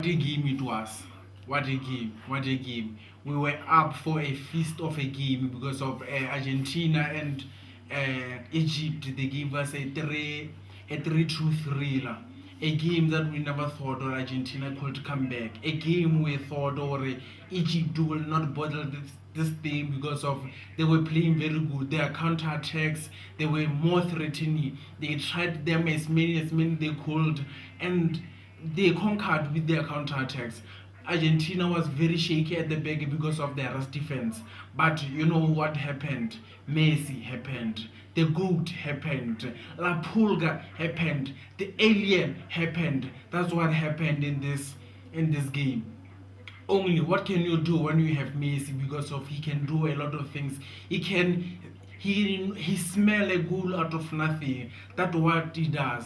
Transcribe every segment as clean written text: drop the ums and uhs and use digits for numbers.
What a game it was. What a game. What a game. We were up for a feast of a game because of Argentina and Egypt. They gave us a 3-2 thriller. A game that we never thought or Argentina could come back. A game we thought or Egypt will not bottle this thing because of they were playing very good. Their counter attacks, they were more threatening. They tried them as many they could, and they conquered with their counter-attacks. Argentina was very shaky at the back because of their rest defense. But you know what happened? Messi happened. The goat happened. La Pulga happened. The alien happened. That's what happened in this game. Only what can you do when you have Messi because of he can do a lot of things. He smell a goal out of nothing. That's what he does.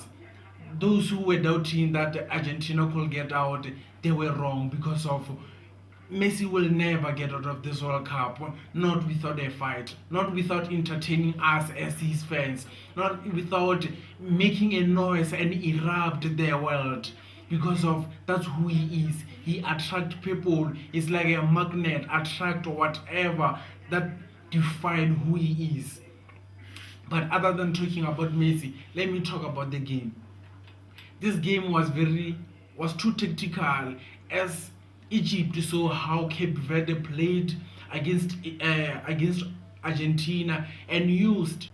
Those who were doubting that Argentina could get out, they were wrong because of Messi will never get out of this World Cup, not without a fight, not without entertaining us as his fans, not without making a noise and erupt their world. Because of that's who he is. He attracts people. It's like a magnet, attract whatever that define who he is. But other than talking about Messi, let me talk about the game. This game was too tactical as Egypt saw how Cape Verde played against Argentina and used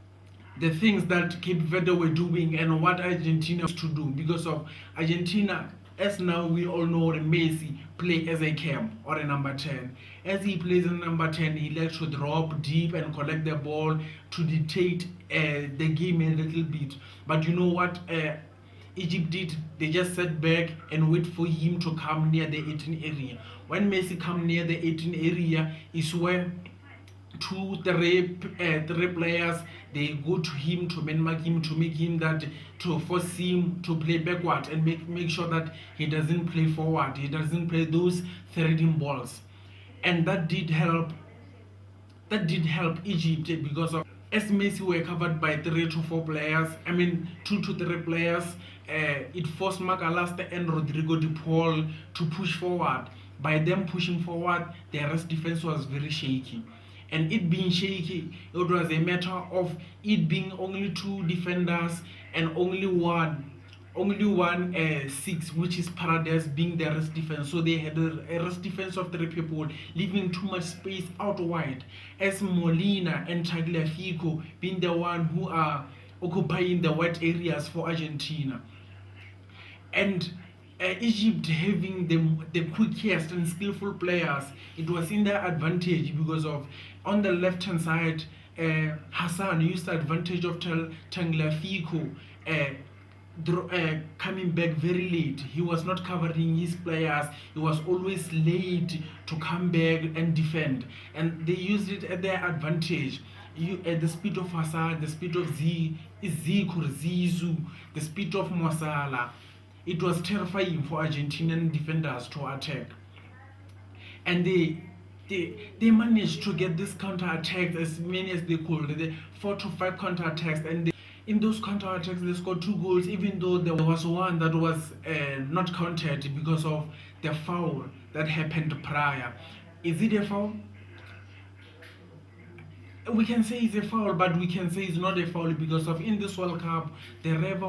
the things that Cape Verde were doing and what Argentina used to do because of Argentina. As now we all know, Messi play as a cam or a number 10. As he plays in number 10, he likes to drop deep and collect the ball to dictate the game a little bit. But you know what Egypt did? They just sat back and wait for him to come near the 18 area. When Messi come near the 18 area is where three players they go to him to mark him to make him that to force him to play backward and make sure that he doesn't play forward. He doesn't play those threading balls, and that did help Egypt because of as Messi were covered by 3 to 4 players, I mean 2 to 3 players, it forced Macalester and Rodrigo de Paul to push forward. By them pushing forward, their rest defense was very shaky. And it being shaky, it was a matter of it being only 2 defenders and only one 6, which is Paradise being the rest defense. So they had a rest defense of 3 people, leaving too much space out wide. As Molina and Tagliafico being the one who are occupying the wide areas for Argentina. And Egypt having the quickest and skillful players, it was in their advantage because of on the left hand side, Hassan used the advantage of Tagliafico coming back very late. He was not covering his players. He was always late to come back and defend, and they used it at their advantage. The speed of Hassan, the speed of Zizu, the speed of Mosala, it was terrifying for Argentinian defenders to attack, and they managed to get this counter attacks as many as they could. The 4 to 5 counter attacks, and in those counter attacks they scored 2 goals. Even though there was one that was not counted because of the foul that happened prior. Is it a foul? We can say it's a foul, but we can say it's not a foul because of in this World Cup the ref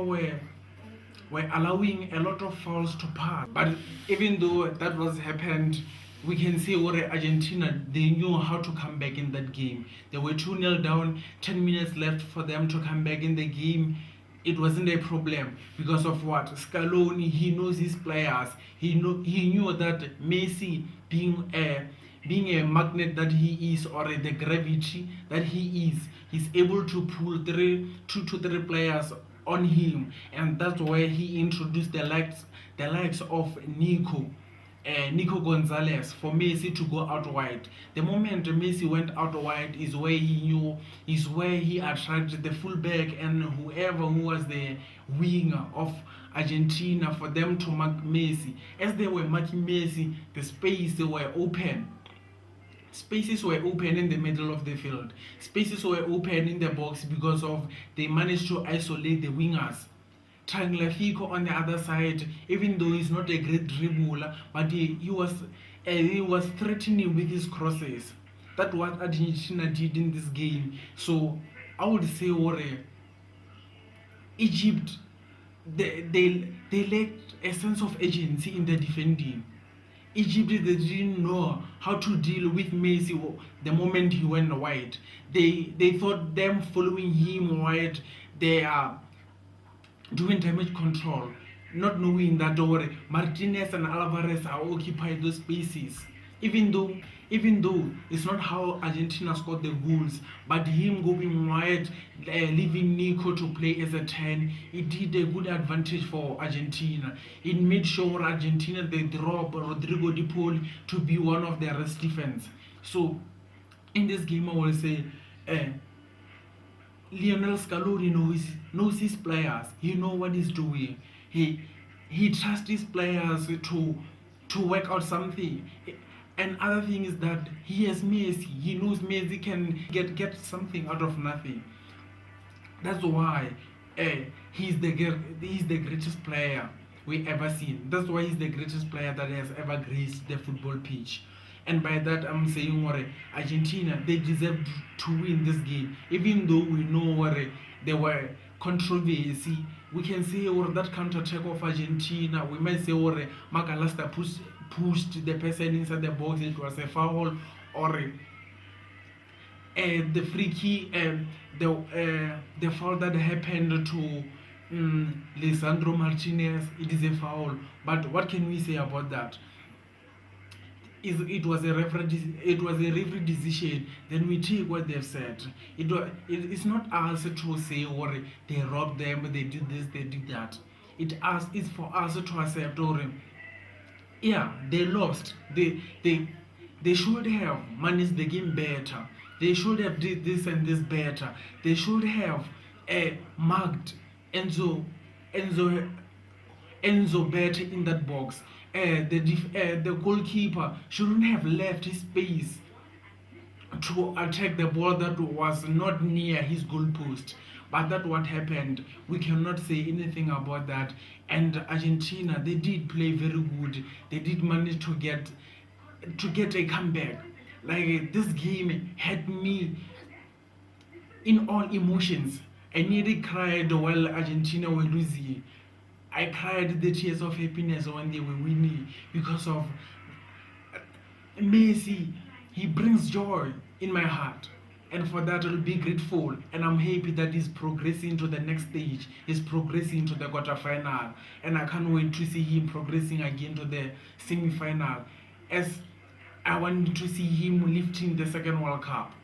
were allowing a lot of fouls to pass. But even though that was happened, we can say what Argentina, they knew how to come back in that game. They were 2-0 down, 10 minutes left for them to come back in the game. It wasn't a problem because of what Scaloni, he knows his players. He knew that Messi being a magnet that he is, or the gravity that he is, he's able to pull 2 to 3 players on him, and that's where he introduced the likes of Nico Gonzalez for Messi to go out wide. The moment Messi went out wide is where he attracted the fullback and whoever who was the winger of Argentina for them to mark Messi. As they were marking Messi, the spaces were open. Spaces were open in the middle of the field. Spaces were open in the box because of they managed to isolate the wingers. Tagliafico on the other side, even though he's not a great dribbler, but he was threatening with his crosses. That's what Argentina did in this game. So I would say, Egypt, they lacked a sense of agency in the defending. Egypt, they didn't know how to deal with Messi the moment he went wide. They thought them following him wide, they are doing damage control, not knowing that Martinez and Alvarez are occupy those spaces. Even though it's not how Argentina scored the goals, but him going wide, leaving Nico to play as a 10, it did a good advantage for Argentina. It made sure Argentina they drop Rodrigo de Paul to be one of their rest defense. So in this game, I will say, Lionel Scaloni knows his players. He know what he's doing. He trusts his players to work out something. And other thing is that he has Messi. He knows Messi can get something out of nothing. That's why he's the greatest player we ever seen. That's why he's the greatest player that has ever graced the football pitch. And by that I'm saying, Argentina, they deserve to win this game. Even though we know there were controversy, we can say that counter attack of Argentina, we might say Magalasta pushed the person inside the box, it was a foul, or the free kick, the foul that happened to Lisandro Martinez, it is a foul. But what can we say about that? It was a referee decision. Then we take what they've said. It's not us to say they robbed them, they did this, they did that. It's for us to accept yeah, they lost. They should have managed the game better. They should have did this and this better. They should have marked Enzo better in that box. The goalkeeper shouldn't have left his space to attack the ball that was not near his goalpost. But that's what happened. We cannot say anything about that. And Argentina, they did play very good. They did manage to get a comeback. Like this game had me in all emotions. I nearly cried while Argentina were losing. I cried the tears of happiness when they were winning because of Messi. He brings joy in my heart, and for that I'll be grateful. And I'm happy that he's progressing to the next stage. He's progressing to the quarterfinal, and I can't wait to see him progressing again to the semi-final. As I want to see him lifting the second World Cup.